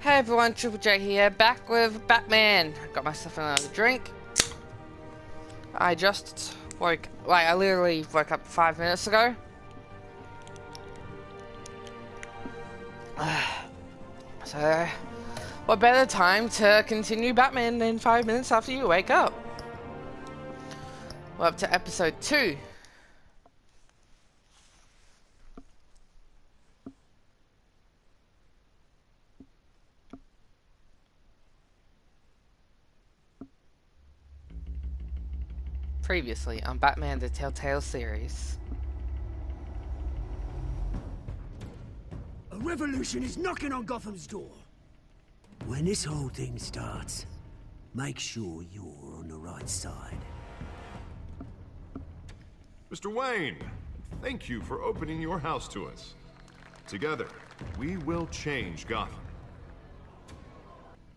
Hey everyone, Triple J here, back with Batman. Got myself another drink. I just I literally woke up 5 minutes ago. So, what better time to continue Batman than 5 minutes after you wake up? We're up to episode 2. Previously on Batman the Telltale series. A revolution is knocking on Gotham's door. When this whole thing starts, make sure you're on the right side. Mr. Wayne, thank you for opening your house to us. Together, we will change Gotham.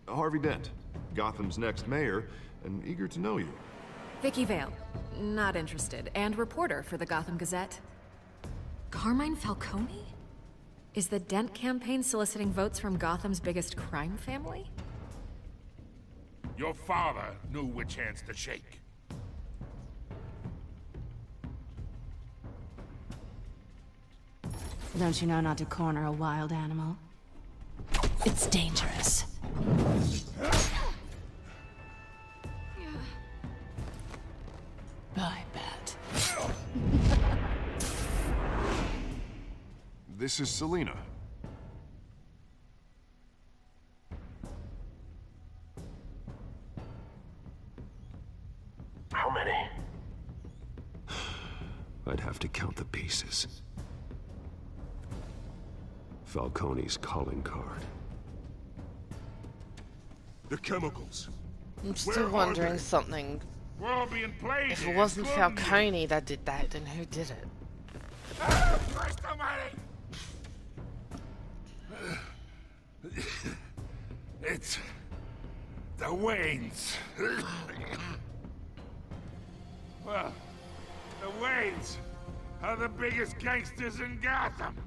Harvey Dent, Gotham's next mayor, and eager to know you. Vicky Vale, not interested, and reporter for the Gotham Gazette. Carmine Falcone? Is the Dent campaign soliciting votes from Gotham's biggest crime family? Your father knew which hands to shake. Don't you know not to corner a wild animal? It's dangerous. I bet. This is Selina. How many? I'd have to count the pieces. Falcone's calling card. The chemicals. I'm still Where are wondering they? something. We're all being played. If it here, wasn't including you. Falcone that did that, then who did it? Ah, Christ almighty! It's the Waynes. Well, the Waynes are the biggest gangsters in Gotham.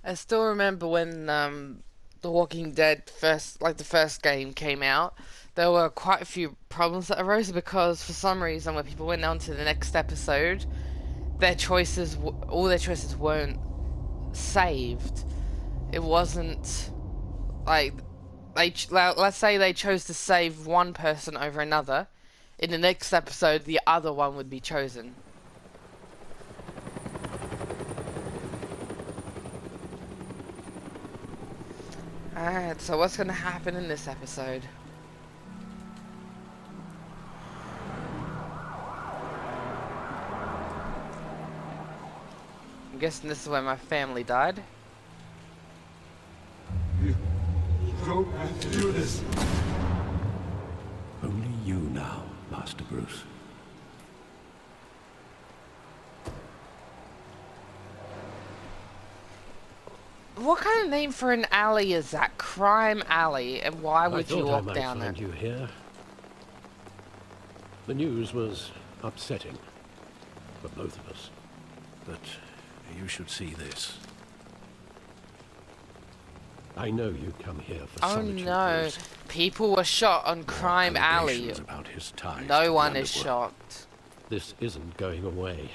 I still remember when The Walking Dead the first game came out. There were quite a few problems that arose because for some reason when people went on to the next episode, all their choices weren't saved. It wasn't like let's say they chose to save one person over another. In the next episode, the other one would be chosen. Alright, so what's gonna happen in this episode? I'm guessing this is where my family died. You don't have to do this. Only you now, Master Bruce. What kind of name for an alley is that? Crime Alley, and why would you walk I down might find it? you here. The news was upsetting for both of us, but you should see this. I know you come here for Oh solitude, no, Bruce. people were shot on Crime Alley. Allegations about his ties to No the one is underworld. shocked. This isn't going away.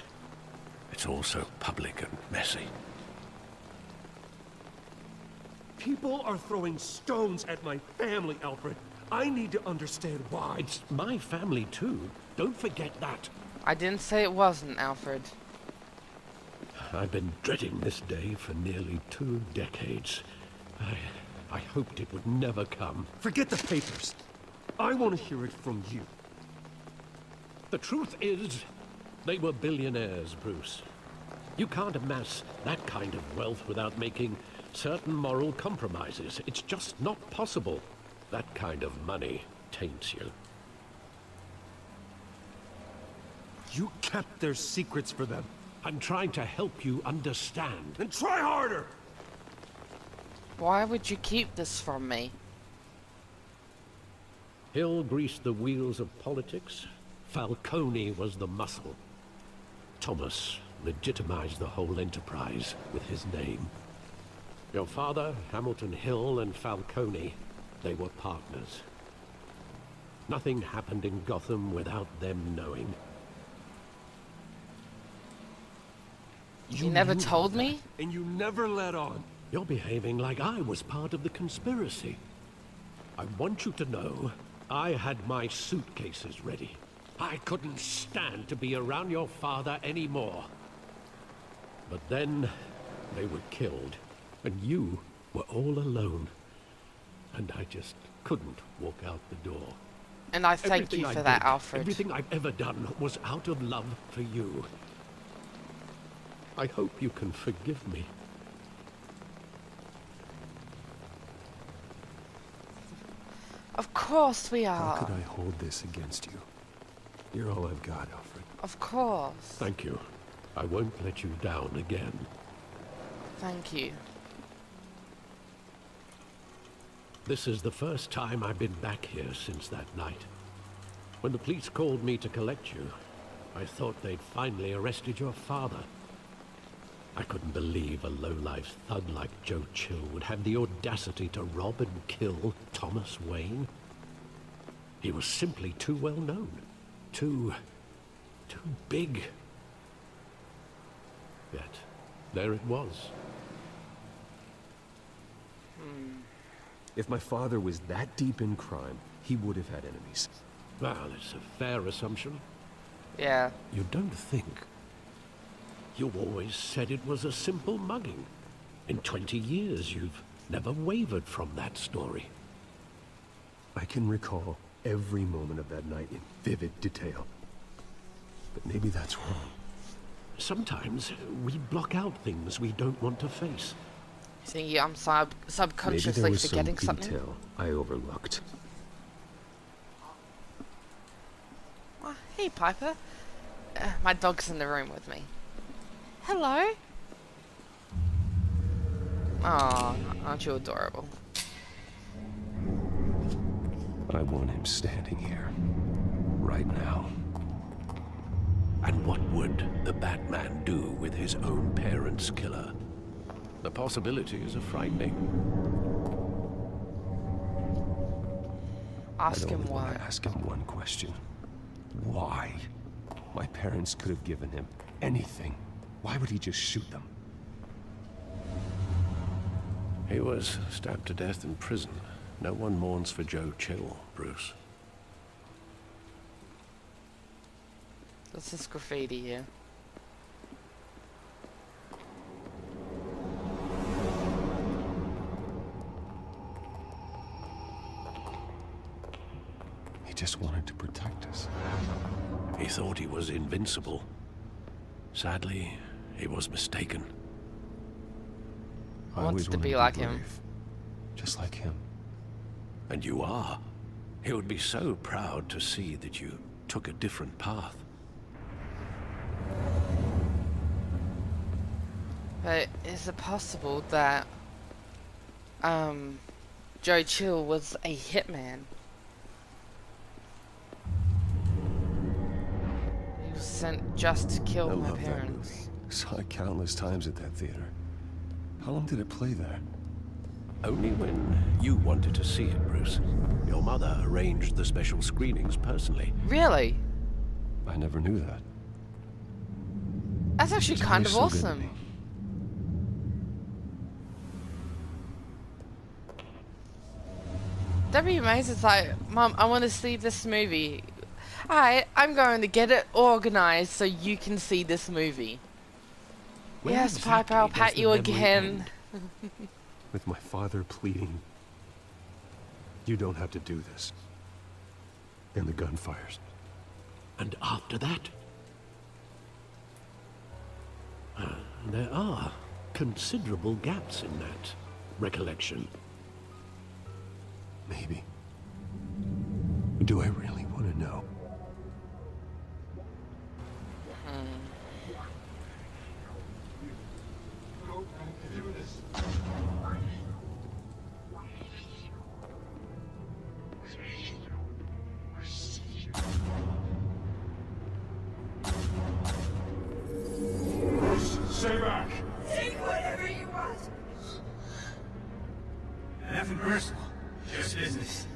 It's all so public and messy. People are throwing stones at my family, Alfred. I need to understand why. It's my family too. Don't forget that. I didn't say it wasn't, Alfred. I've been dreading this day for nearly 2 decades. I hoped it would never come. Forget the papers. I want to hear it from you. The truth is, they were billionaires, Bruce. You can't amass that kind of wealth without making certain moral compromises. It's just not possible. That kind of money taints you. You kept their secrets for them. I'm trying to help you understand. Then try harder! Why would you keep this from me? Hill greased the wheels of politics. Falcone was the muscle. Thomas legitimized the whole enterprise with his name. Your father, Hamilton Hill, and Falcone, they were partners. Nothing happened in Gotham without them knowing. You never knew told that, me? and you never let on. You're behaving like I was part of the conspiracy. I want you to know, I had my suitcases ready. I couldn't stand to be around your father anymore. But then, they were killed, and you were all alone. And I just couldn't walk out the door. And I thank you for that, Alfred. Everything I've ever done was out of love for you. I hope you can forgive me. Of course we How are. could I hold this against you? You're all I've got, Alfred. Of course. Thank you. I won't let you down again. Thank you. This is the first time I've been back here since that night. When the police called me to collect you, I thought they'd finally arrested your father. I couldn't believe a low-life thug like Joe Chill would have the audacity to rob and kill Thomas Wayne. He was simply too well known. Too big. Yet, there it was. If my father was that deep in crime, he would have had enemies. Well, it's a fair assumption. Yeah. You don't think? You always said it was a simple mugging. In 20 years, you've never wavered from that story. I can recall every moment of that night in vivid detail. But maybe that's wrong. Sometimes we block out things we don't want to face. See, I'm Maybe there subconsciously was some forgetting something. detail I overlooked. Oh, hey, Piper. My dog's in the room with me. Hello. Oh, aren't you adorable? I want him standing here. Right now. And what would the Batman do with his own parents' killer? The possibilities are frightening. Ask I'd him only want why. to ask him one question. Why? My parents could have given him anything. Why would he just shoot them? He was stabbed to death in prison. No one mourns for Joe Chill, Bruce. What's this graffiti here? He just wanted to protect us. He thought he was invincible. Sadly, he was mistaken. I Wants always to wanted be like him. brave, just like him. And you are. He would be so proud to see that you took a different path. But is it possible that Joe Chill was a hitman? He was sent just to kill I my love that parents. movie. Saw it countless times at that theater. How long did it play there? Only when you wanted to see it, Bruce. Your mother arranged the special screenings personally. Really? I never knew that. That's actually She's kind of always so good to awesome. me. That'd be amazing. It's like, Mum, I want to see this movie. Alright, I'm going to get it organized so you can see this movie. Where Yes, exactly Piper, I'll does pat the you memory again. end? With my father pleading, you don't have to do this. And the gun fires. And after that? There are considerable gaps in that recollection. Maybe. Do I really want to know? Stay back. Take whatever you want. Nothing personal. Just business.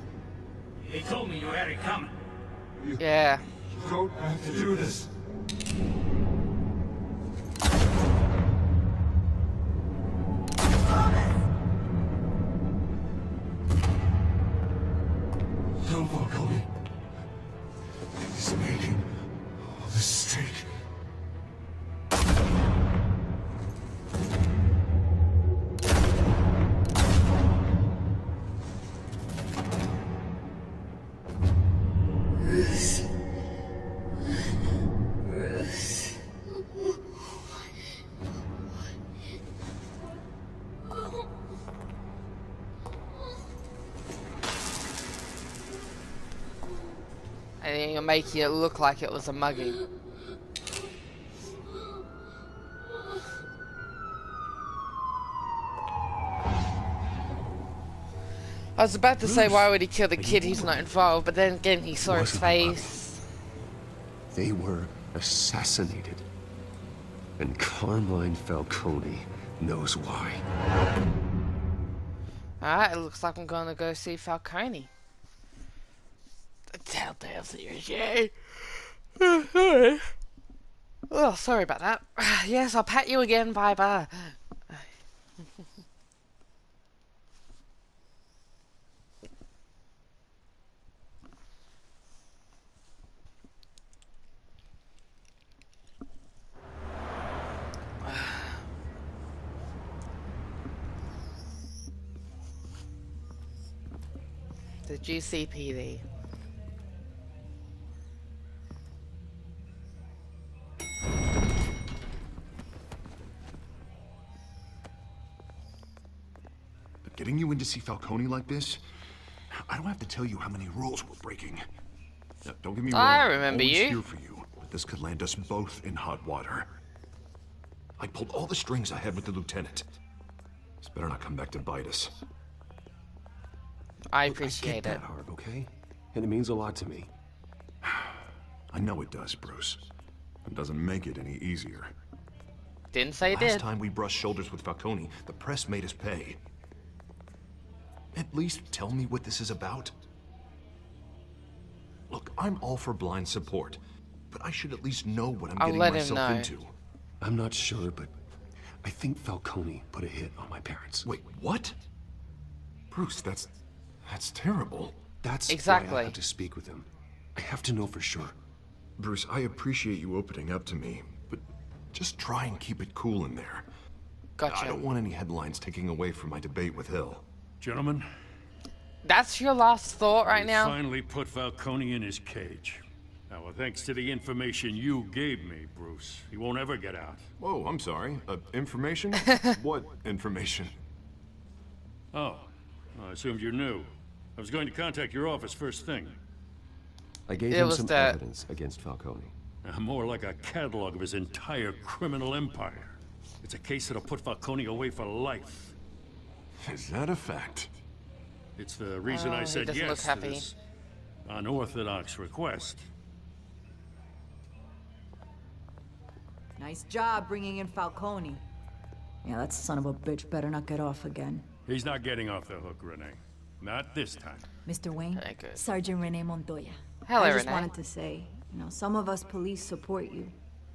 He told me you had it coming. Yeah. You don't have to do this. Don't walk me. He's making a mistake. Bruce. Bruce. And then you're making it look like it was a mugging. I was about to say, why would he kill the kid? He's not involved, but then again, he saw his face. They were assassinated. And Carmine Falcone knows why. Alright, it looks like I'm gonna go see Falcone. The Telltale series, yay! Oh, sorry about that. Yes, I'll pat you again, bye-bye. The GCPD. Getting you in to see Falcone like this? I don't have to tell you how many rules we're breaking. Now, don't get me wrong. I remember I'm always you. here for you, but this could land us both in hot water. I pulled all the strings I had with the lieutenant. This better not come back to bite us. I Look, appreciate I get it. that, Harv, okay? And it means a lot to me. I know it does, Bruce. It doesn't make it any easier. Didn't say it Last did. time we brushed shoulders with Falcone, the press made us pay. At least tell me what this is about. Look, I'm all for blind support, but I should at least know what I'm I'll getting let him myself know. into. I'm not sure, but I think Falcone put a hit on my parents. Wait, what? Bruce, that's terrible. That's Exactly. why I have to speak with him. I have to know for sure. Bruce, I appreciate you opening up to me, but just try and keep it cool in there. Gotcha. I don't want any headlines taking away from my debate with Hill. Gentlemen, That's your last thought right we now? finally put Falcone in his cage. Now, thanks to the information you gave me, Bruce, he won't ever get out. Whoa, I'm sorry. Information? What information? Oh, I assumed you knew. I was going to contact your office first thing. I gave It him was some that- evidence against Falcone. More like a catalog of his entire criminal empire. It's a case that'll put Falcone away for life. Is that a fact? It's the reason Oh, I he said doesn't look yes to happy. this unorthodox request. Nice job bringing in Falcone. Yeah, that son of a bitch better not get off again. He's not getting off the hook, Renee. Not this time. Mr. Wayne, Very good. Sergeant Renee Montoya. Hello, I just Renee. wanted to say, some of us police support you,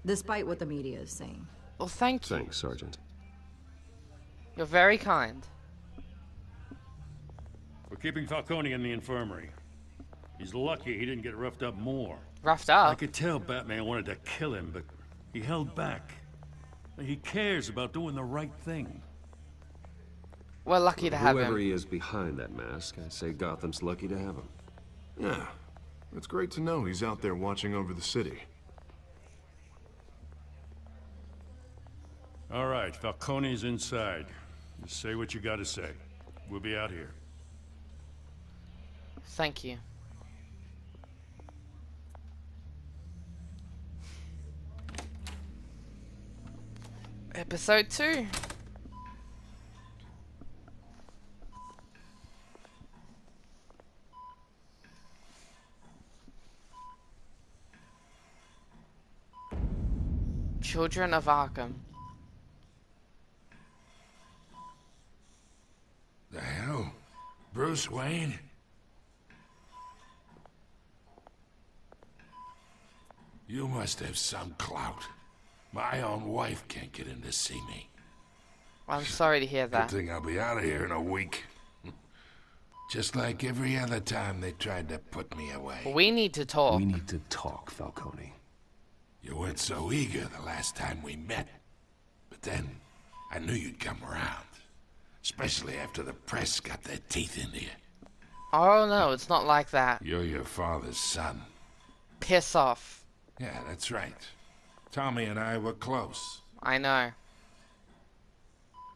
despite what the media is saying. Well, thank you. Thanks, Sergeant. You're very kind. We're keeping Falcone in the infirmary. He's lucky he didn't get roughed up more. Roughed I up. could tell Batman wanted to kill him, but he held back. He cares about doing the right thing. We're lucky to have Whoever him. he is behind that mask, I'd say Gotham's lucky to have him. Yeah. It's great to know he's out there watching over the city. All right, Falcone's inside. Just say what you gotta say. We'll be out here. Thank you. Episode 2. Children of Arkham. Bruce Wayne? You must have some clout. My own wife can't get in to see me. I'm sorry to hear that. Good thing I'll be out of here in a week. Just like every other time they tried to put me away. We need to talk. We need to talk, Falcone. You weren't so eager the last time we met. But then, I knew you'd come around. Especially after the press got their teeth into you. Oh no, it's not like that. You're your father's son. Piss off. Yeah, that's right. Tommy and I were close. I know.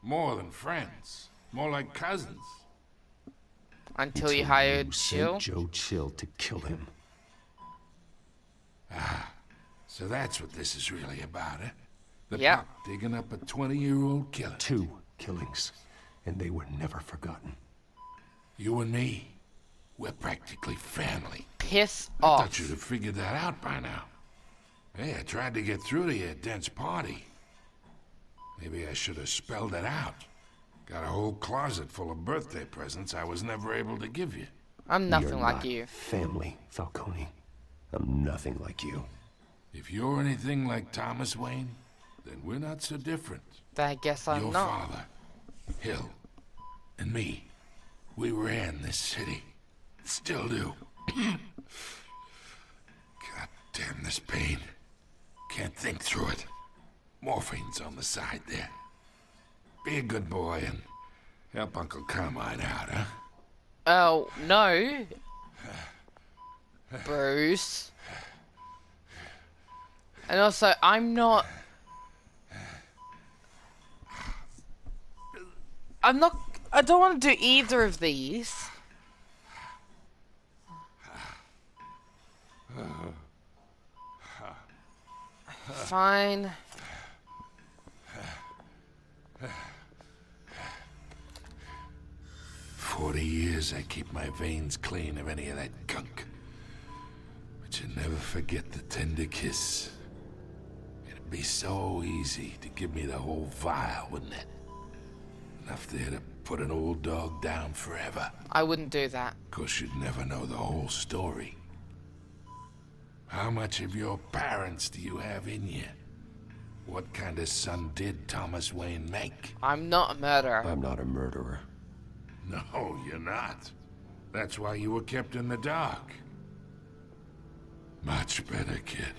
More than friends. More like cousins. Until you hired you Chill? sent Joe Chill to kill him. Ah, so that's what this is really about, eh? The Yeah. pup digging up a 20-year-old killer. 2 killings, and they were never forgotten. You and me, we're practically family. Piss I off. thought you'd have figured that out by now. Hey, I tried to get through to you at Dent's party. Maybe I should have spelled it out. Got a whole closet full of birthday presents I was never able to give you. I'm nothing You're like not you. family, Falcone. I'm nothing like you. If you're anything like Thomas Wayne, then we're not so different. Then I guess I'm Your not. father, Hill, and me, we ran this city. Still do. God damn this pain. Can't think through it. Morphine's on the side there. Be a good boy and help Uncle Carmine out, huh? Oh, no. Bruce. And also, I'm not... I don't want to do either of these. Fine. 40 years I keep my veins clean of any of that gunk. But you never forget the tender kiss. It'd be so easy to give me the whole vial, wouldn't it? Enough there to put an old dog down forever. I wouldn't do that. 'Cause you'd never know the whole story. How much of your parents do you have in you? What kind of son did Thomas Wayne make? I'm not a murderer. I'm not a murderer. No, you're not. That's why you were kept in the dark. Much better, kid.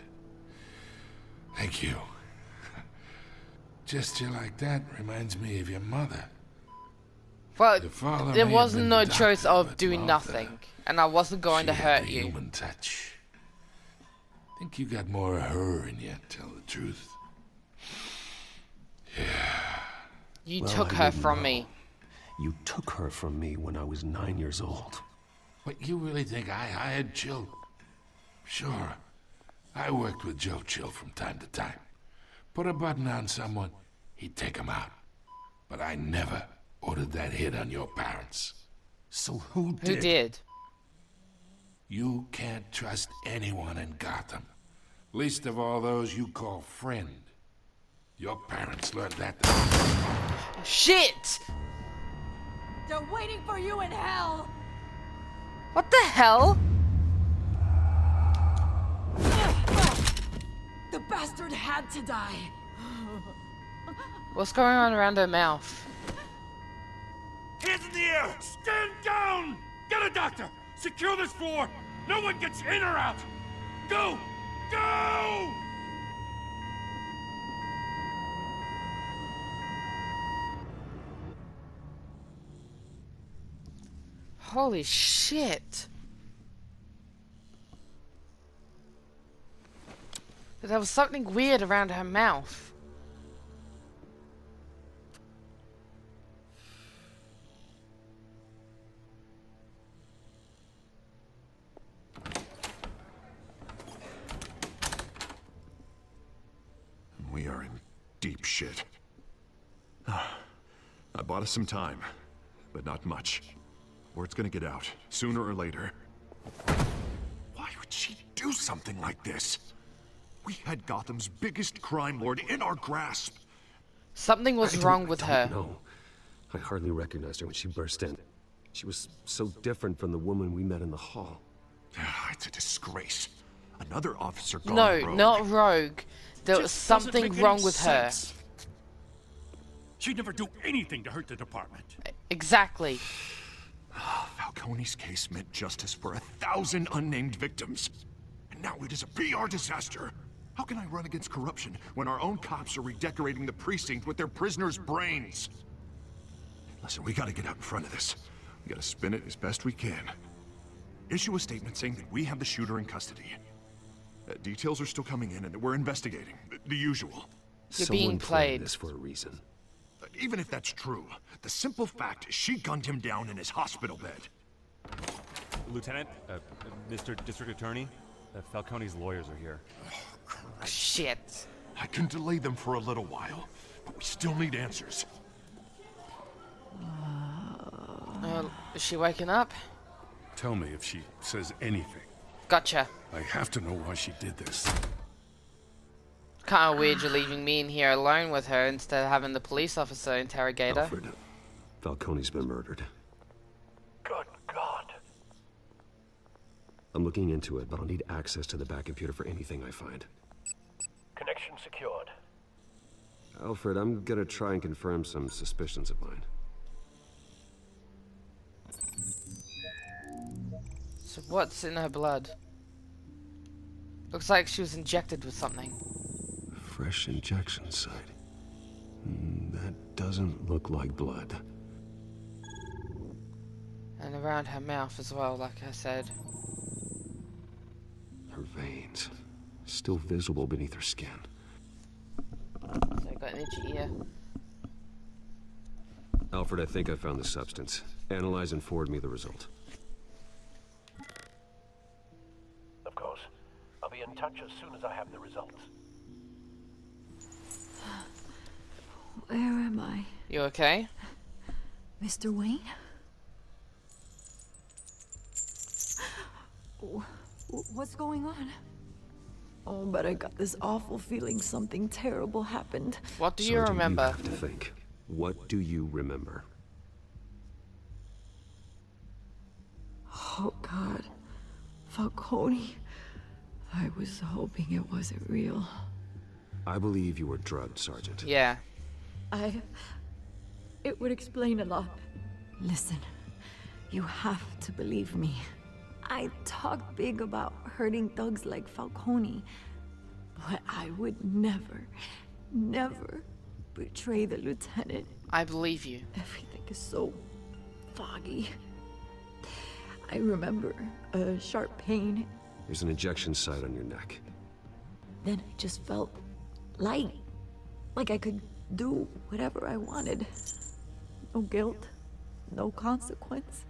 Thank you. Gesture like that reminds me of your mother. Well, Your father there may have wasn't been no the choice doctor, of but doing Martha, nothing. And I wasn't going to she had hurt the you. human touch. Think you got more of her in you, tell the truth. You Well, took I her wouldn't from know. me. You took her from me when I was 9 years old. What, you really think I hired Chill? Sure. I worked with Joe Chill from time to time. Put a button on someone, he'd take him out. But I never ordered that hit on your parents. So who Who did? You can't trust anyone in Gotham. Least of all those you call friend. Your parents learned that. Shit! They're waiting for you in hell! What the hell? The bastard had to die. What's going on around her mouth? Hands in the air! Stand down! Get a doctor! Secure this floor! No one gets in or out! Go! Go! Holy shit. There was something weird around her mouth. We are in deep shit. I bought us some time, but not much. Word's gonna get out, sooner or later. Why would she do something like this? We had Gotham's biggest crime lord in our grasp. Something was wrong with her. No, I hardly recognized her when she burst in. She was so different from the woman we met in the hall. It's a disgrace. Another officer gone No, rogue. not rogue. There was Just doesn't something make any wrong with sense. She'd never do anything to hurt the department. her. Exactly. Falcone's case meant justice for 1,000 unnamed victims. And now it is a PR disaster. How can I run against corruption when our own cops are redecorating the precinct with their prisoners' brains? Listen, we gotta get out in front of this. We gotta spin it as best we can. Issue a statement saying that we have the shooter in custody. Details are still coming in and that we're investigating. The usual. You're Someone being planned played. this for a reason. Even if that's true, the simple fact is she gunned him down in his hospital bed. Lieutenant, Mr. District Attorney, Falcone's lawyers are here. Shit. I can delay them for a little while, but we still need answers. Is she waking up? Tell me if she says anything. Gotcha. I have to know why she did this. Kinda weird you're leaving me in here alone with her instead of having the police officer interrogate her. Alfred, Falcone's been murdered. Good God. I'm looking into it, but I'll need access to the back computer for anything I find. Connection secured. Alfred, I'm gonna try and confirm some suspicions of mine. So what's in her blood? Looks like she was injected with something. Fresh injection site. That doesn't look like blood. And around her mouth as well, like I said. Her veins. Still visible beneath her skin. So I got an itchy ear. Alfred, I think I found the substance. Analyze and forward me the result. Of course. I'll be in touch as soon as I have the results. Where am I? You okay? Mr. Wayne? What's going on? Oh, but I got this awful feeling something terrible happened. What do you Sergeant, remember? You have to think. What do you remember? Oh, God. Falcone. I was hoping it wasn't real. I believe you were drugged, Sergeant. Yeah. It would explain a lot. Listen, you have to believe me. I talk big about hurting thugs like Falcone, but I would never, never betray the lieutenant. I believe you. Everything is so foggy. I remember a sharp pain. There's an injection site on your neck. Then I just felt light. Like I could do whatever I wanted. No guilt, no consequence.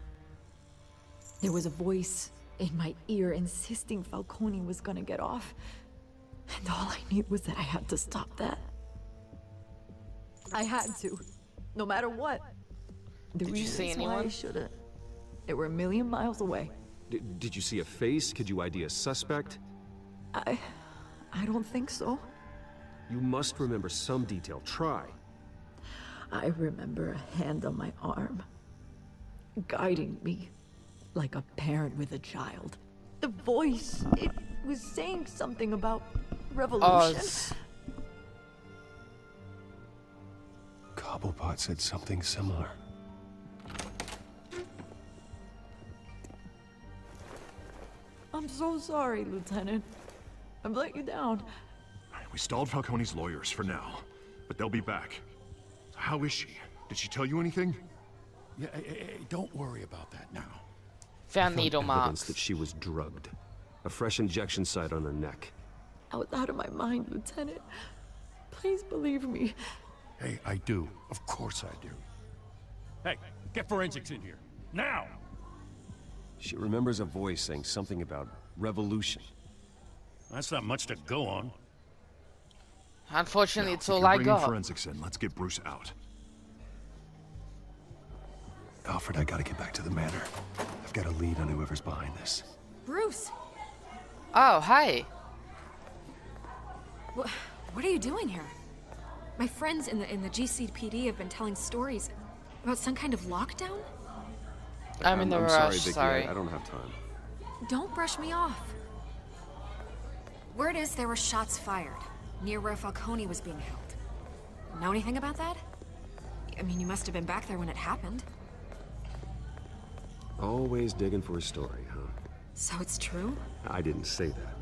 There was a voice in my ear insisting Falcone was gonna get off. And all I knew was that I had to stop that. I had to, no matter what. The Did you see reasons why anyone? I should've. They were a million miles away. Did you see a face? Could you ID a suspect? I don't think so. You must remember some detail. Try. I remember a hand on my arm, guiding me like a parent with a child. The voice, it was saying something about revolution. Oz. Cobblepot said something similar. I'm so sorry, Lieutenant. I've let you down. We stalled Falcone's lawyers for now, but they'll be back. How is she? Did she tell you anything? Yeah, don't worry about that now. Found needle Evidence marks. that she was drugged. A fresh injection site on her neck. I was out of my mind, Lieutenant. Please believe me. Hey, I do. Of course I do. Hey, get forensics in here. Now! She remembers a voice saying something about revolution. That's not much to go on. Unfortunately, Now, it's if all you're I bringing got. forensics in, let's get Bruce out. Alfred, I gotta get back to the manor. I've got a lead on whoever's behind this. Bruce! Oh, hi. What are you doing here? My friends in the GCPD have been telling stories about some kind of lockdown? I'm in the I'm rush, sorry, Vicky. sorry. I don't have time. Don't brush me off. Word is there were shots fired near where Falcone was being held. Know anything about that? I mean, you must have been back there when it happened. Always digging for a story, huh? So it's true? I didn't say that.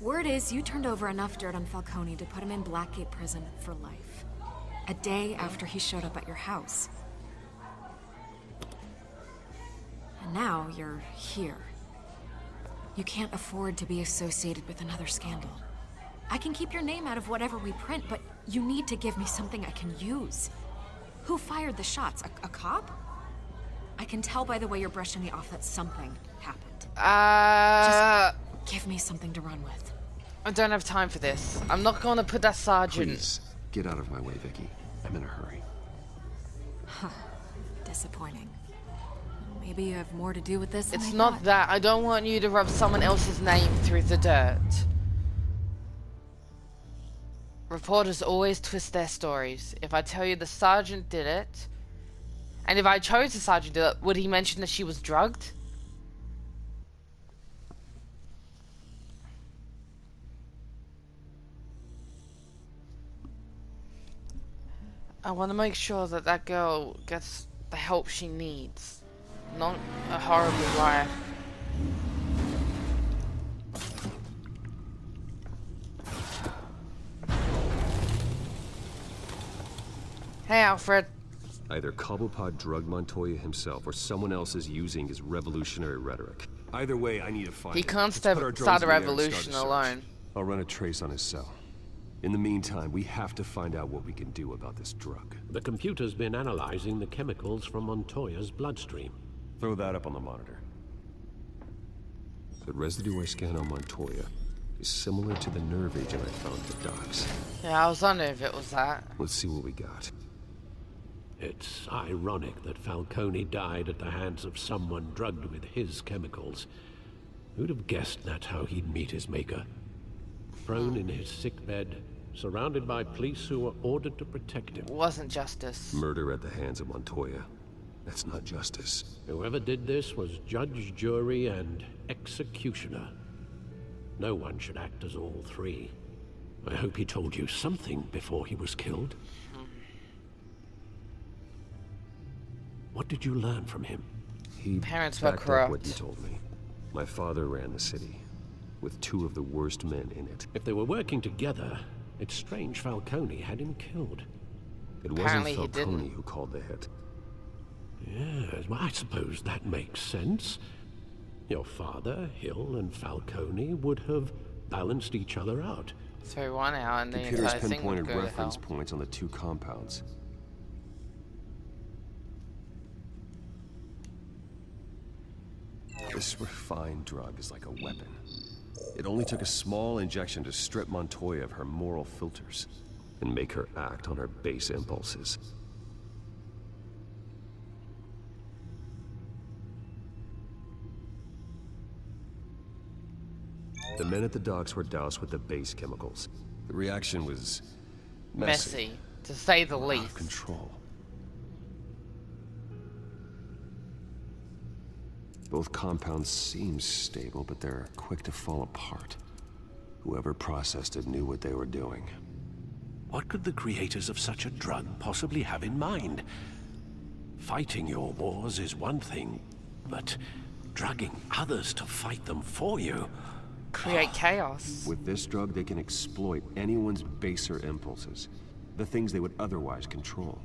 Word is you turned over enough dirt on Falcone to put him in Blackgate Prison for life. A day after he showed up at your house. And now you're here. You can't afford to be associated with another scandal. I can keep your name out of whatever we print, but you need to give me something I can use. Who fired the shots? A cop? I can tell by the way you're brushing me off that something happened. Just give me something to run with. I don't have time for this. I'm not going to put that sergeant... Please, get out of my way, Vicky. I'm in a hurry. Huh. Disappointing. Maybe you have more to do with this than It's I not thought. that. I don't want you to rub someone else's name through the dirt. Reporters always twist their stories. If I tell you the sergeant did it, and if I chose the sergeant to do it, would he mention that she was drugged? I want to make sure that that girl gets the help she needs. Not a horrible life. Hey, Alfred. Either Cobblepot drugged Montoya himself, or someone else is using his revolutionary rhetoric. Either way, I need to find He him. can't Let's put our drones start a in the air and revolution start a search. alone. I'll run a trace on his cell. In the meantime, we have to find out what we can do about this drug. The computer's been analyzing the chemicals from Montoya's bloodstream. Throw that up on the monitor. The residue I scanned on Montoya is similar to the nerve agent I found at the docks. Yeah, I was wondering if it was that. Let's see what we got. It's ironic that Falcone died at the hands of someone drugged with his chemicals. Who'd have guessed that's how he'd meet his maker? Prone in his sickbed, surrounded by police who were ordered to protect him. It wasn't justice. Murder at the hands of Montoya. That's not justice. Whoever did this was judge, jury, and executioner. No one should act as all three. I hope he told you something before he was killed. What did you learn from him? He Parents were backed up corrupt. what he told me. My father ran the city, with two of the worst men in it. If they were working together, it's strange Falcone had him killed. It Apparently he wasn't Falcone didn't. who called the hit. Yes, well, I suppose that makes sense. Your father, Hill, and Falcone would have balanced each other out. So he won out and the Computers entire thing would pinpointed go to reference hell. points on the two compounds. This refined drug is like a weapon. It only took a small injection to strip Montoya of her moral filters and make her act on her base impulses. The men at the docks were doused with the base chemicals. The reaction was Messy, to say the out of least. control. Both compounds seem stable, but they're quick to fall apart. Whoever processed it knew what they were doing. What could the creators of such a drug possibly have in mind? Fighting your wars is one thing, but drugging others to fight them for you? Create chaos. With this drug, they can exploit anyone's baser impulses, the things they would otherwise control.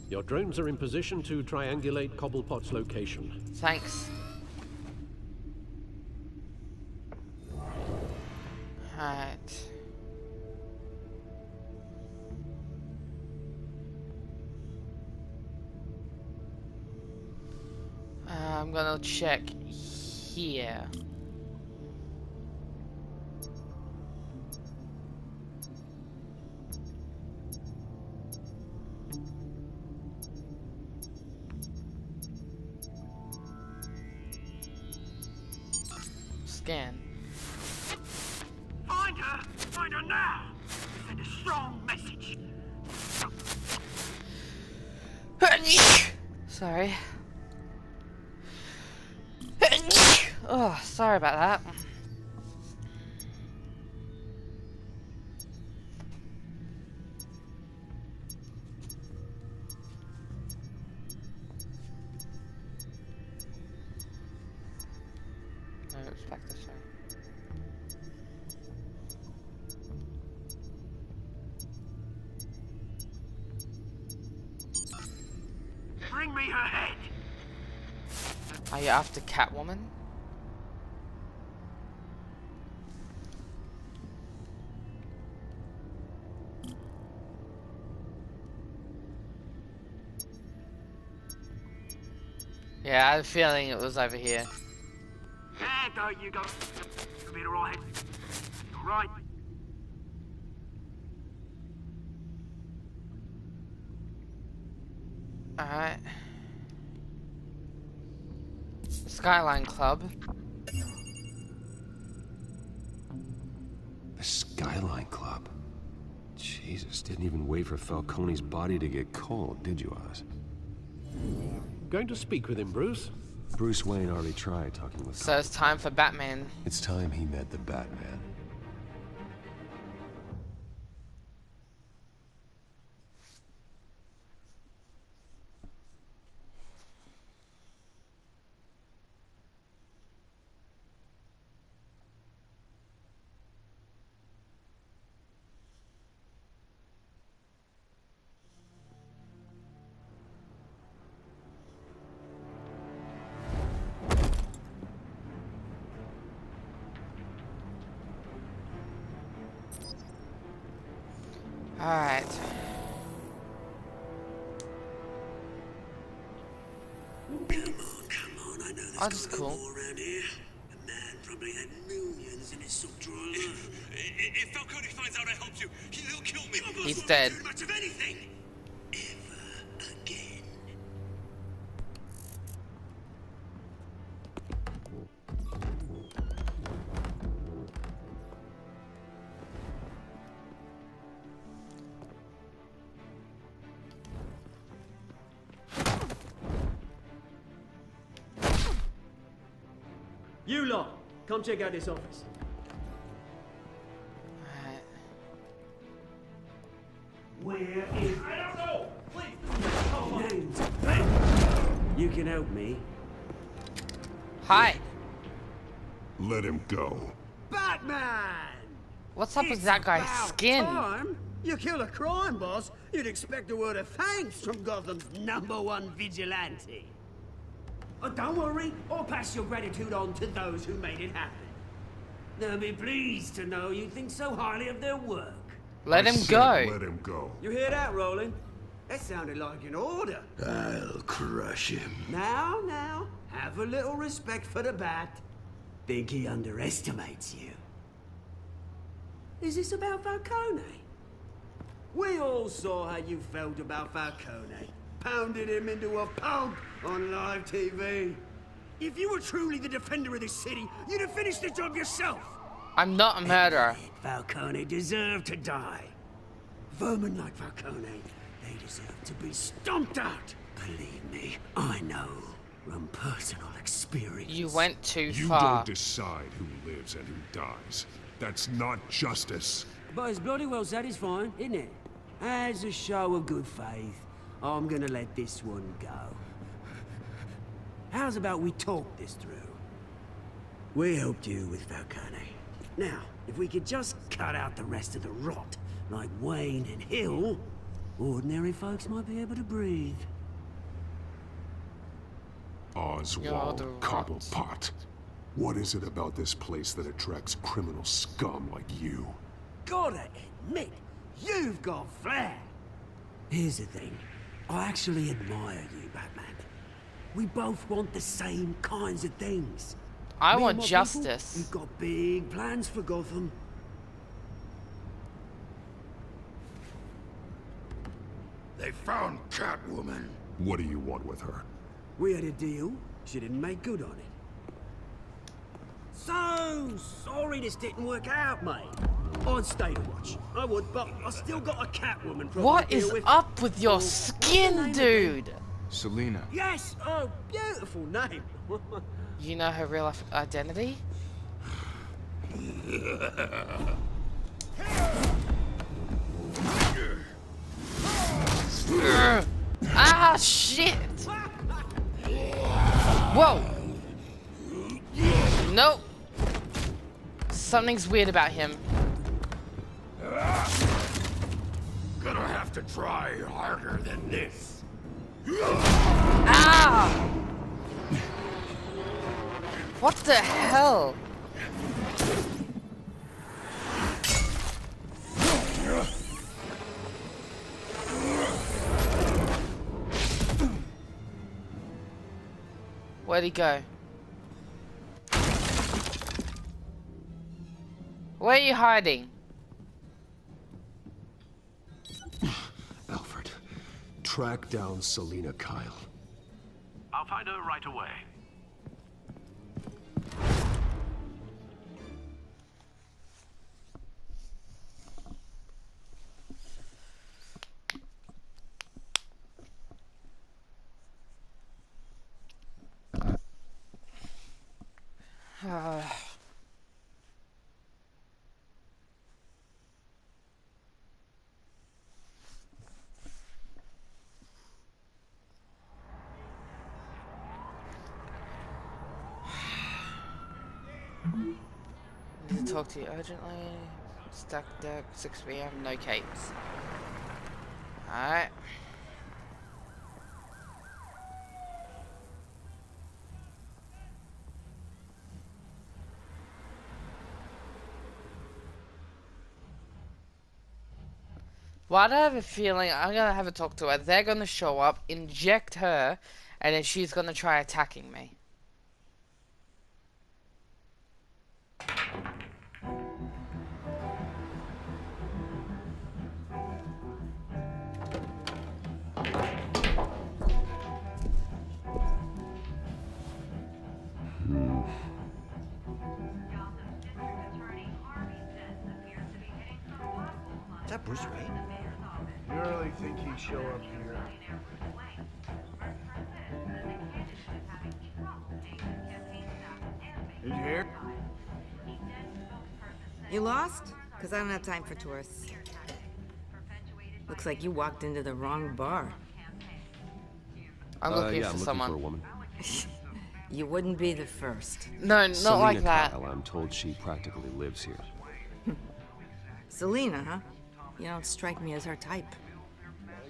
Your drones are in position to triangulate Cobblepot's location. Thanks. Alright. I'm gonna check here. Scan. Find her! Find her now! Send a strong message. Sorry. Oh, sorry about that. No, it's back this way. Bring me her head. Are you after Catwoman? Yeah, I had a feeling it was over here. There, don't you go. You'll be alright. Right. Alright. Skyline Club. The Skyline Club? Jesus, didn't even wait for Falcone's body to get cold, did you, Oz? Going to speak with him, Bruce? Bruce Wayne already tried talking with So it's time for Batman. It's time he met the Batman. Alright. Come on, I know there's That's gotta be cool. more around here. The man probably had millions in his soul drawer. If Falcone finds out I helped you, he'll kill me. He's dead. Too much of anything. Ever again. You lot, come check out this office. Where is... I don't know! Please! Names. You can help me. Hi. Let him go. Batman! What's up with It's that guy's about skin? time. You kill a crime boss, you'd expect a word of thanks from Gotham's #1 vigilante. Oh, don't worry, I'll pass your gratitude on to those who made it happen. They'll be pleased to know you think so highly of their work. Let him go. Let him go. You hear that, Roland? That sounded like an order. I'll crush him. Now, have a little respect for the Bat. Think he underestimates you. Is this about Falcone? We all saw how you felt about Falcone. Pounded him into a pulp on live TV. If you were truly the defender of this city, you'd have finished the job yourself. I'm not a murderer. Falcone deserved to die. Vermin like Falcone, they deserve to be stomped out. Believe me, I know from personal experience. You went too You far. don't decide who lives and who dies. That's not justice. But it's bloody well satisfying, isn't it? As a show of good faith, I'm gonna let this one go. How's about we talk this through? We helped you with Falcone. Now, if we could just cut out the rest of the rot, like Wayne and Hill, ordinary folks might be able to breathe. Oswald the Cobblepot. What is it about this place that attracts criminal scum like you? Gotta admit, you've got flair. Here's the thing. I actually admire you, Batman. We both want the same kinds of things. I Me want and my justice. People, we've got big plans for Gotham. They found Catwoman. What do you want with her? We had a deal. She didn't make good on it. So sorry this didn't work out, mate. I'd stay to watch. I would, but I still got a Catwoman problem What to deal is with. up with your What's her skin, name again? dude? Selina. Yes! Oh, beautiful name. You know her real life identity? Ah, shit! Whoa! Nope. Something's weird about him. Gonna have to try harder than this. Ah! What the hell? Where'd he go? Where are you hiding? Alfred, track down Selina Kyle. I'll find her right away. Need to talk to you urgently. Stack deck, 6 p.m. No capes. Alright. Why do I have a feeling I'm gonna have a talk to her? They're gonna show up, inject her, and then she's gonna try attacking me. Is that Bruce Wayne? You really think he'd show up here? Did you hear? You lost? Because I don't have time for tourists. Looks like you walked into the wrong bar. I'm looking yeah, for I'm someone. looking for a woman. You wouldn't be the first. No, not Selina like that. Kyle, I'm told she practically lives here. Selina, huh? You don't strike me as her type.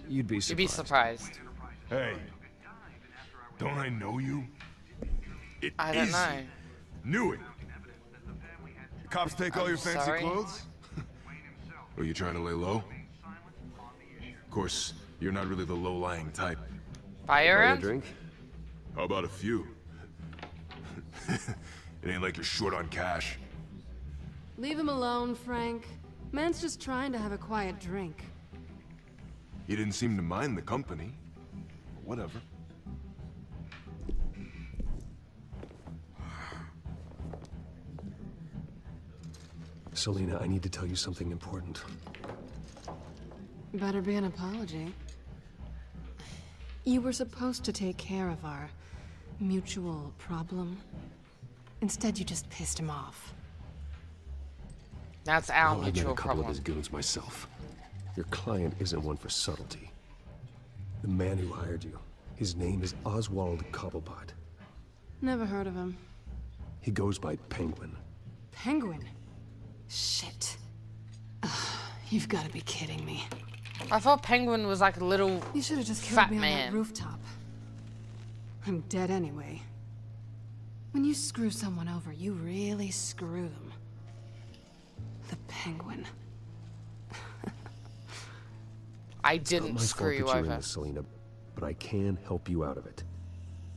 You'd be surprised. You'd be surprised. Hey, don't I know you? I don't know. Knew it. The cops take all your fancy sorry. clothes? Are you trying to lay low? Of course, you're not really the low-lying type. Buy her Buy a around? drink? How about a few? It ain't like you're short on cash. Leave him alone, Frank. Man's just trying to have a quiet drink. He didn't seem to mind the company. Whatever. Selina, I need to tell you something important. Better be an apology. You were supposed to take care of our mutual problem. Instead, you just pissed him off. That's our I met mutual a couple problem. of his goons myself. Your client isn't one for subtlety. The man who hired you, his name is Oswald Cobblepot. Never heard of him. He goes by Penguin. Penguin? Shit. Ugh, you've got to be kidding me. I thought Penguin was like a little You should have just killed fat me on man. that rooftop. I'm dead anyway. When you screw someone over, you really screw them. The Penguin. I It's not didn't my screw fault you that you're in over. this, Selina, but I can help you out of it.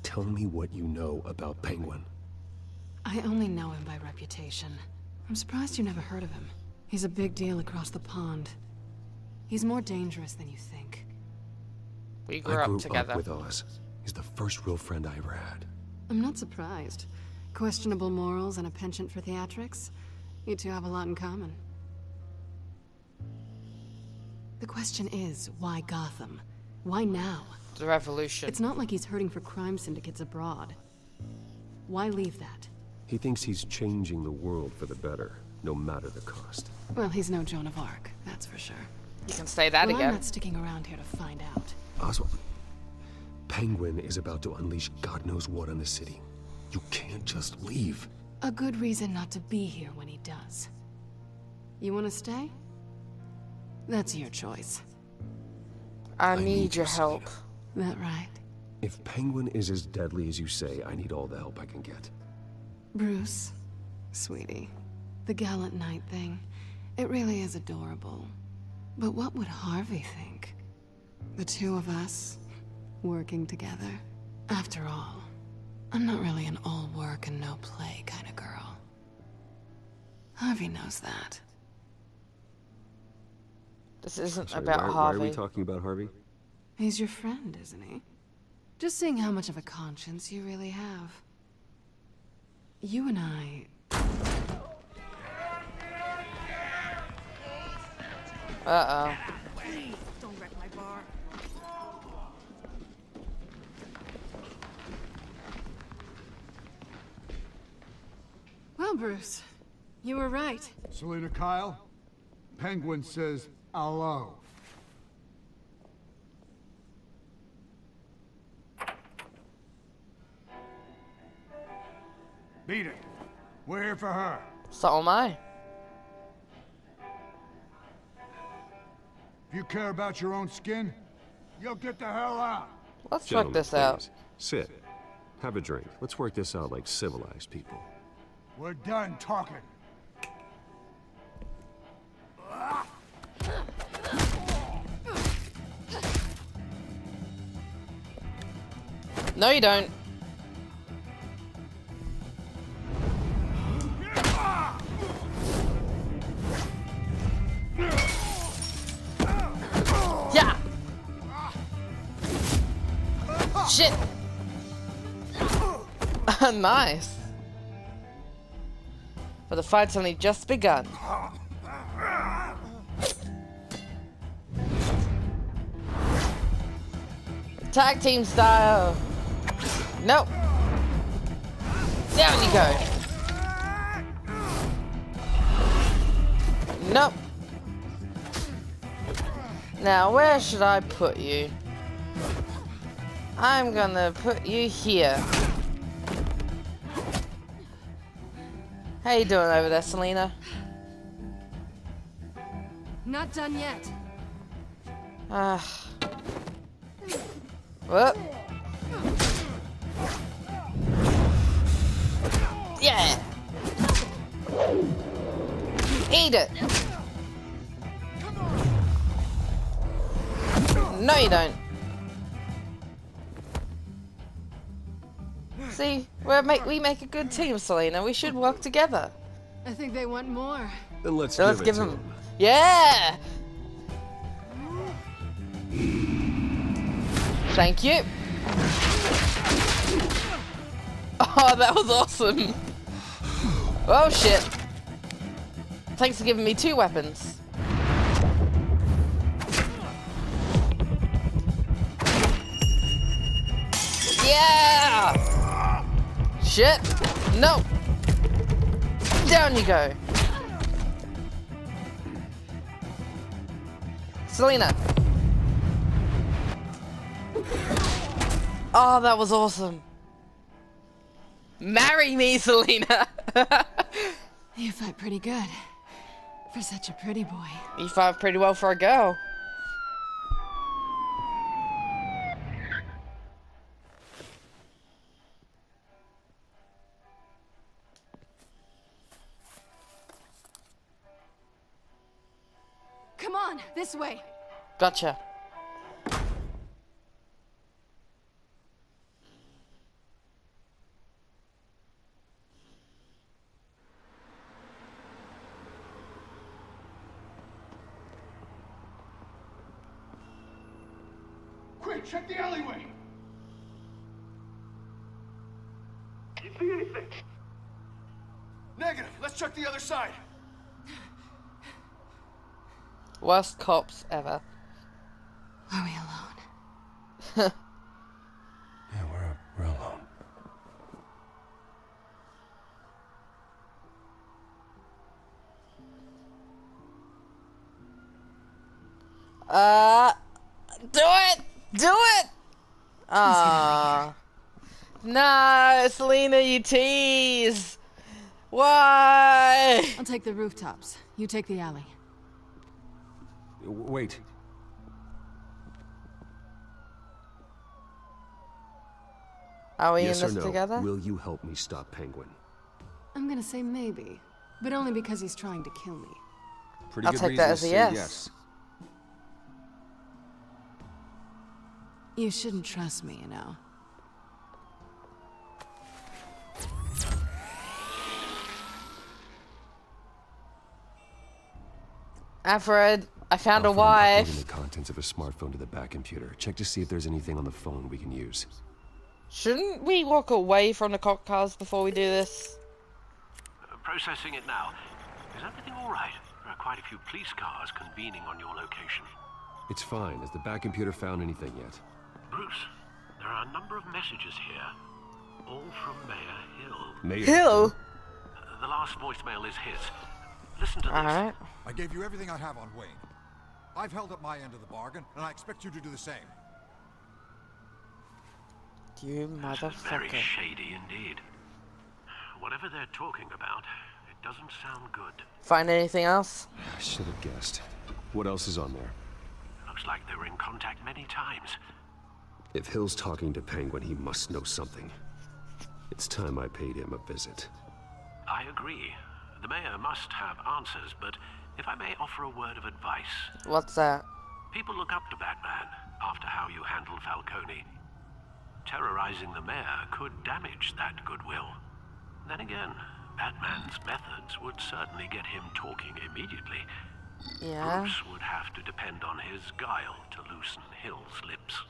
Tell me what you know about Penguin. I only know him by reputation. I'm surprised you never heard of him. He's a big deal across the pond. He's more dangerous than you think. We grew I grew up together. up with Oz. He's the first real friend I ever had. I'm not surprised. Questionable morals and a penchant for theatrics. You two have a lot in common. The question is, why Gotham? Why now? The revolution. It's not like he's hurting for crime syndicates abroad. Why leave that? He thinks he's changing the world for the better, no matter the cost. Well, he's no Joan of Arc, that's for sure. You can say that well, again. I'm not sticking around here to find out. Oswald, Penguin is about to unleash God knows what on the city. You can't just leave. A good reason not to be here when he does. You want to stay? That's your choice. I need your help. That right? If Penguin is as deadly as you say, I need all the help I can get. Bruce, sweetie, the gallant knight thing, it really is adorable. But what would Harvey think? The two of us, working together? After all, I'm not really an all work and no play kind of girl. Harvey knows that. This isn't Sorry, about Harvey. Why are we talking about Harvey? He's your friend, isn't he? Just seeing how much of a conscience you really have. You and I... Uh-oh. Please, don't wreck my bar. Well, Bruce, you were right. Selina Kyle, Penguin says hello. Beat it. We're here for her. So am I. If you care about your own skin, you'll get the hell out. Let's Gentlemen, work this out. please. Sit. Have a drink. Let's work this out like civilized people. We're done talking. No, you don't. Yeah. Shit. Nice. But the fight's only just begun. Tag team style. Nope. Down you go. Nope. Now, where should I put you? I'm gonna put you here. How you doing over there, Selina? Not done yet. Whoop. Yeah. Eat it. No, you don't. See, we make a good team, Selina. We should work together. I think they want more. Then let's So let's give give it to them. him. Yeah. Thank you. Oh, that was awesome. Oh shit. Thanks for giving me 2 weapons. Yeah! Shit. No. Down you go. Selina. Oh, that was awesome. Marry me, Selina. You fight pretty good. For such a pretty boy. You fight pretty well for a girl. Come on, this way. Gotcha. Quick, check the alleyway. You see anything? Negative. Let's check the other side. Worst cops ever. Are we alone? Yeah, we're alone. Do it! Do it! Ah. No, Selena, you tease! Why? I'll take the rooftops. You take the alley. Wait. Are we Yes in or this no? together? Will you help me stop Penguin? I'm gonna say maybe, but only because he's trying to kill me. Pretty I'll good take reason that as to a say yes. yes. You shouldn't trust me, you know. Alfred, I found a Alfred, I'm uploading wife. the contents of a smartphone to the back computer. Check to see if there's anything on the phone we can use. Shouldn't we walk away from the cop cars before we do this? Processing it now. Is everything all right? There are quite a few police cars convening on your location. It's fine. Has the back computer found anything yet? Bruce, there are a number of messages here, all from Mayor Hill. Mayor Hill? The last voicemail is his. Listen to this. Alright. I gave you everything I have on Wayne. I've held up my end of the bargain, and I expect you to do the same. You This is very motherfucker. shady indeed. Whatever they're talking about, it doesn't sound good. Find anything else? I should have guessed. What else is on there? Looks like they were in contact many times. If Hill's talking to Penguin, he must know something. It's time I paid him a visit. I agree. The mayor must have answers, but if I may offer a word of advice. What's that? People look up to Batman after how you handled Falcone. Terrorizing the mayor could damage that goodwill. Then again, Batman's methods would certainly get him talking immediately. Yeah. Bruce would have to depend on his guile to loosen Hill's lips.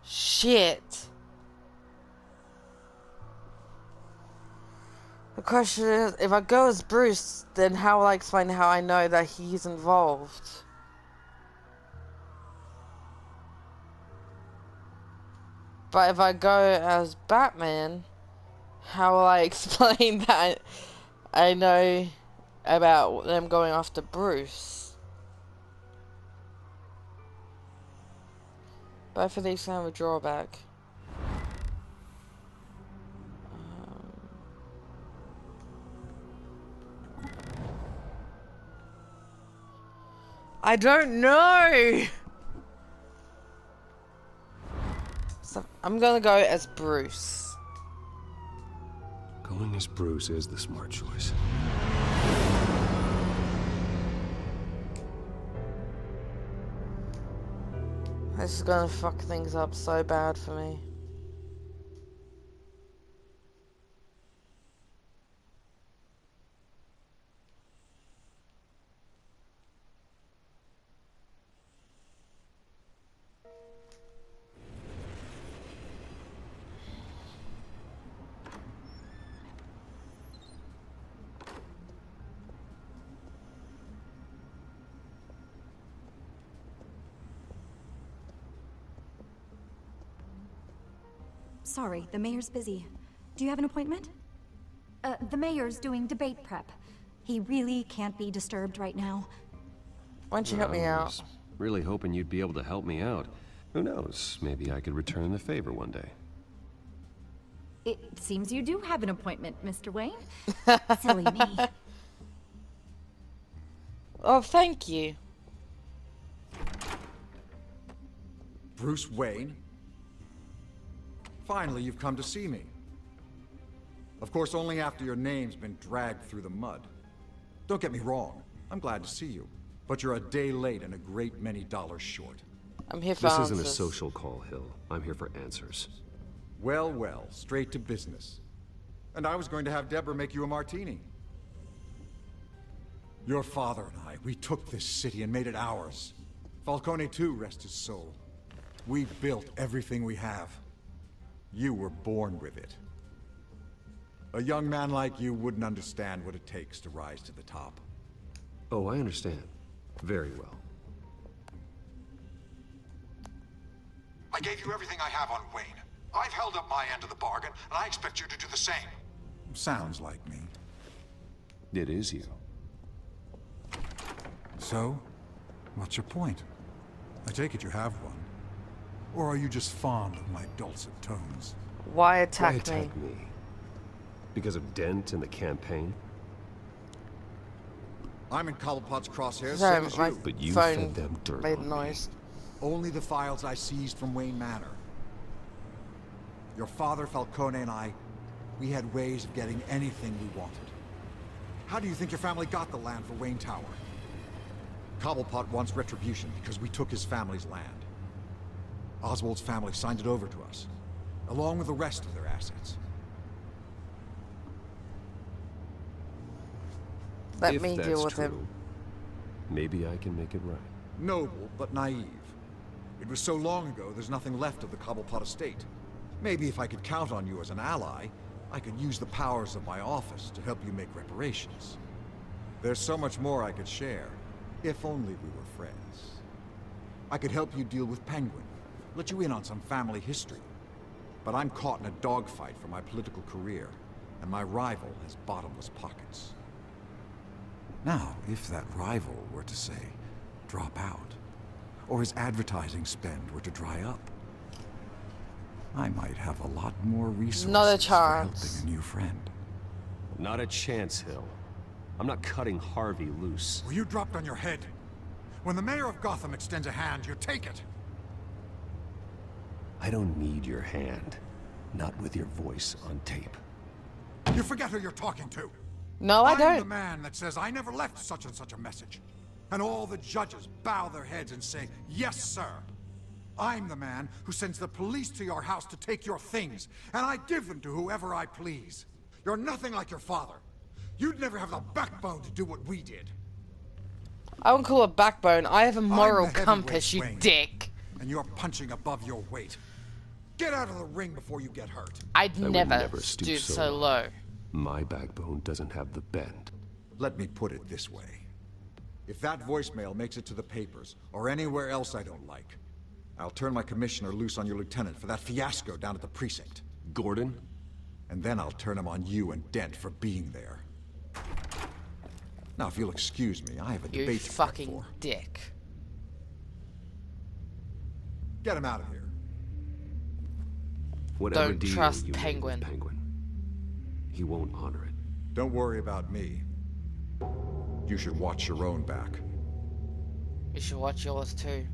Shit. The question is, if I go as Bruce, then how will I explain how I know that he's involved? But if I go as Batman, how will I explain that I know about them going after Bruce? Both of these have a drawback. I don't know! So I'm gonna go as Bruce. Going as Bruce is the smart choice. This is gonna fuck things up so bad for me. Sorry, the mayor's busy. Do you have an appointment? The mayor's doing debate prep. He really can't be disturbed right now. Why don't you help me I out? was really hoping you'd be able to help me out. Who knows? Maybe I could return the favor one day. It seems you do have an appointment, Mr. Wayne. Silly me. Oh, thank you. Bruce Wayne? Finally, you've come to see me. Of course, only after your name's been dragged through the mud. Don't get me wrong, I'm glad to see you. But you're a day late and a great many dollars short. I'm here for This answers. isn't a social call, Hill. I'm here for answers. Well, well, straight to business. And I was going to have Deborah make you a martini. Your father and I, we took this city and made it ours. Falcone too, rest his soul. We built everything we have. You were born with it. A young man like you wouldn't understand what it takes to rise to the top. Oh, I understand. Very well. I gave you everything I have on Wayne. I've held up my end of the bargain, and I expect you to do the same. Sounds like me. It is you. So, what's your point? I take it you have one. Or are you just fond of my dulcet tones? Why attack Why attack me? Because of Dent and the campaign? I'm in Cobblepot's crosshairs, Sorry, same as my you. But you phone fed them dirt made on noise. Only the files I seized from Wayne Manor. Your father, Falcone, and I, we had ways of getting anything we wanted. How do you think your family got the land for Wayne Tower? Cobblepot wants retribution because we took his family's land. Oswald's family signed it over to us, along with the rest of their assets. Let me deal with him. Maybe I can make it right. Noble, but naive. It was so long ago, there's nothing left of the Cobblepot estate. Maybe if I could count on you as an ally, I could use the powers of my office to help you make reparations. There's so much more I could share, if only we were friends. I could help you deal with Penguin, let you in on some family history. But I'm caught in a dogfight for my political career, and my rival has bottomless pockets. Now, if that rival were to say, drop out, or his advertising spend were to dry up, I might have a lot more resources Not a for chance. helping a new friend. Not a chance, Hill. I'm not cutting Harvey loose. Were you dropped on your head? When the mayor of Gotham extends a hand, you take it. I don't need your hand. Not with your voice on tape. You forget who you're talking to. No, I I'm don't. the man that says I never left such and such a message. And all the judges bow their heads and say, yes, sir. I'm the man who sends the police to your house to take your things, and I give them to whoever I please. You're nothing like your father. You'd never have the backbone to do what we did. I won't call it backbone. I have a moral I'm the compass, you heavyweight, Wayne, dick. And you're punching above your weight. Get out of the ring before you get hurt. I'd I would never stoop stoop so low. My backbone doesn't have the bend. Let me put it this way. If that voicemail makes it to the papers, or anywhere else I don't like, I'll turn my commissioner loose on your lieutenant for that fiasco down at the precinct. Gordon? And then I'll turn him on you and Dent for being there. Now, if you'll excuse me, I have a You debate to prep fucking for. dick. Get him out of here. Whatever Don't deal trust you made with Penguin. Penguin. He won't honor it. Don't worry about me. You should watch your own back. You should watch yours too.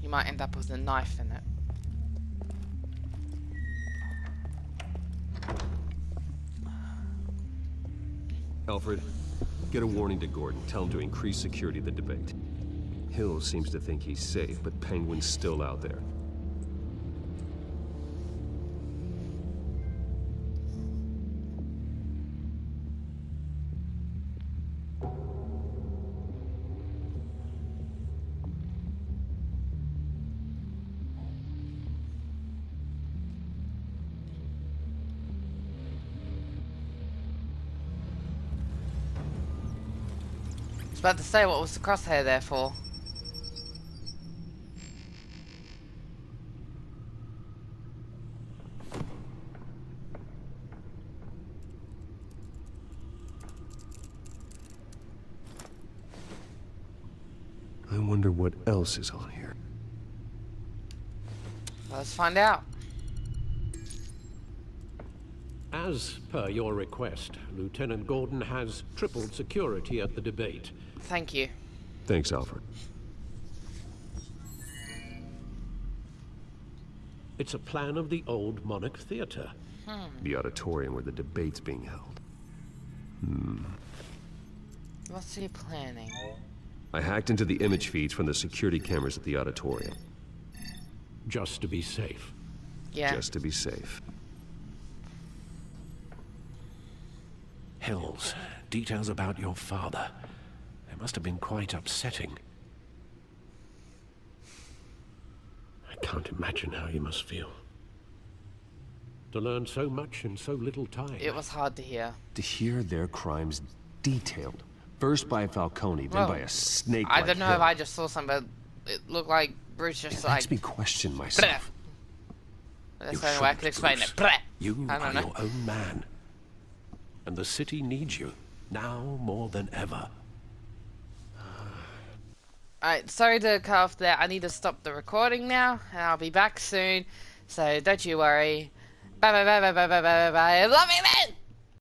You might end up with a knife in it. Alfred, get a warning to Gordon. Tell him to increase security of the debate. Hill seems to think he's safe, but Penguin's still out there. I was about to say, what was the crosshair there for? I wonder what else is on here. Let's find out. As per your request, Lieutenant Gordon has tripled security at the debate. Thank you. Thanks, Alfred. It's a plan of the old Monarch Theater. The auditorium where the debate's being held. What's he planning? I hacked into the image feeds from the security cameras at the auditorium. Just to be safe. Yeah. Just to be safe. Hills, details about your father. They must have been quite upsetting. I can't imagine how you must feel. To learn so much in so little time. It was hard to hear. To hear their crimes detailed. First by Falcone, then by a snake I like don't know him. if I just saw something, but it looked like Bruce just like... Makes me question myself. That's the only way I can explain it. Bleh. You I are don't know. your own man. And the city needs you, now more than ever. Alright, sorry to cut off there. I need to stop the recording now, and I'll be back soon. So don't you worry. Bye bye bye bye bye bye bye bye bye. Love you, man!